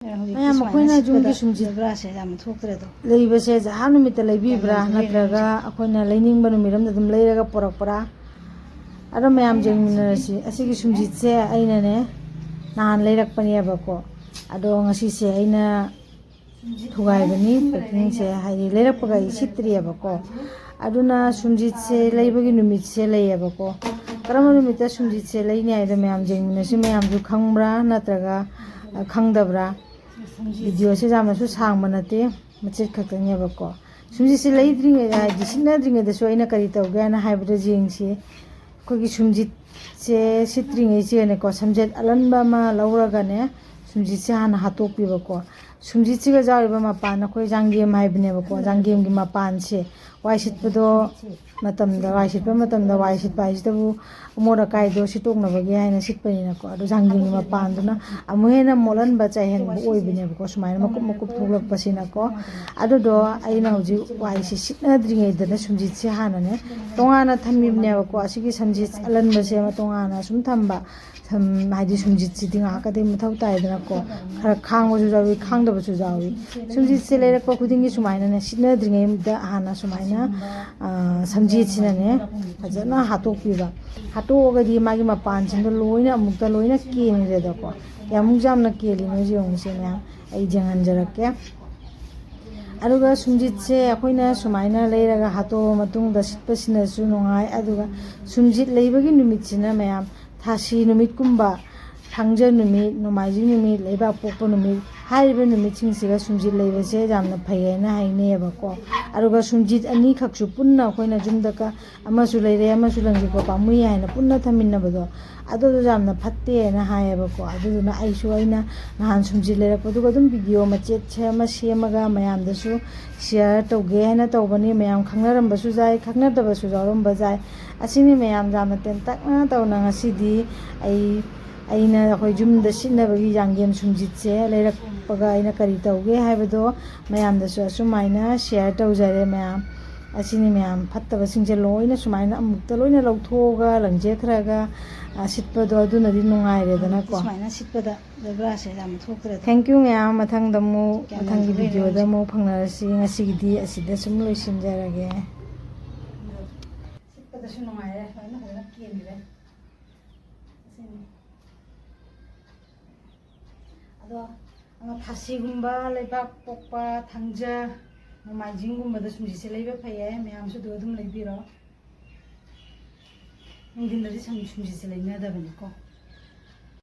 ma'am अखोइना जुमगी सुमजी ब्रासे जाम थोक्तरेदो लेबसे जहा नुमित लेबिब्रा नत्रगा अखोइना laning बनु मिरम दम लेरगा पोरकपरा अरो ma'am जेंगमिनरसी असिगी सुमजितसे आइनाने नान लेरकपनियाबको अदो ngasi se aina thugaibani packing se haidi lerakpaga isitriyabako aduna sumjit se leibagi numit se leyabako karama numita sumjit se leini aida ma'am जेंगमिनसी ma'am जु खंगब्रा नत्रगा खंगदब्रा video से जामसु सांगबा नते मचेत खक्तनेबको सुमजित से लेद्रिंगे हाइदि सिनाद्रिंगे दसु आइना करि तौगे ना हाइबदा जेंगसी कोगी सुमजित से सित्रिंगे जेनेको समजेत अलनबा मा लौरगाने सुमजित से हाना हातोकपिबको सुमजित से जारिबा मपान अखोय जांगेम हाइबनेबको जांगेम गी मपान से वाइसितपदो मतमदा वाइसितपा मतमदा वाइसितपा हाइसितबु मोरा काइदो सिटोकनबगे हाइना सिटपनिनाको अदो जांगेम गी मपानदुना अमुहेना मोलनबा चाइहेनबो ओइबनेबको सुमाइना मकुप मकुप थोगलकपसिनाको अदोदो आइना हुजि वाइसि सिटनाद्रिङैदना सुमजित से हानाने तोंगाना थम्मिबनेबको असिगी सुमजित अलनबसे मा तोंगाना सुम थम्बा हाइदि सुमजित सिदि ngakade मथौ ताइदनाको खरा खांगबसु जावि खांदबसु जावि सुमजित से लेरकपा खुदिंगी सुमाइना ने सिटनाद्रिङैदा हाना सुमाइना समजित सिनाने फजना हातोकपिबा हातोगदि मागी मपानसिंदो लोइना अमुक्ता लोइना केनिरेदको यामुक जामना केलिनो जेंगसे मैम आई जेंगनजरके अदुगा सुमजित से अखोइना सुमाइना लेरगा हातो मतुंगदा सिटपसिनासु नोंगाय अदुगा सुमजित लेबगी नुमितसिना मैम थासी नुमित कुंबा थांजा नुमित नोमाइजिं नुमित लेबा पोकपा नुमित हाइबा नुमितसिंगसिगा सुमजित लेबसे जामना फैयैना हाइनेबको अदुगा सुमजित अनी खक्सु पुन्ना अखोइना जुमदका अमसु लेरे अमसु लंगिको पामुइ हाइना पुन्ना थमिन्नबदो अदुदो जामना फत्तेना हाइबको अदुदुना आइसु आइना नहान सुमजित लेरकपदुगा दुम वीडियो मचेत सेमा सेमगा मयामदसु शेयर तौगे हाइना तौबनी मयाम खंगनरंबसु जाय खंगनदबसु जावरंबा जाय असिनि मयाम जामना तेंताकना तौना ngasiदी aina akhoi jumda sinabagi janggem sumjit se lerakpaga aina kari tauge haibado mayam da su sumaina share taujare mayam asini mayam phattaba singje loina sumaina amukta loina lauthoga langje khraga sitpado aduna di nungaire dana ko sumaina sitpada brase jaam thoktre thank you mayam mathang damu mathang gi video da mo phangnarasi ngasigidi asida sum loisinjarage sitpada su nungaire faina hana kienire अदो थासीगुम्बा लेबा पोकपा थांजा नोमाइजिंगुम्बदा सुमजिसे लेबा फैये मैमसु दो दुम लेबिरो निदिनदि सुमजिसे लेनादबनिको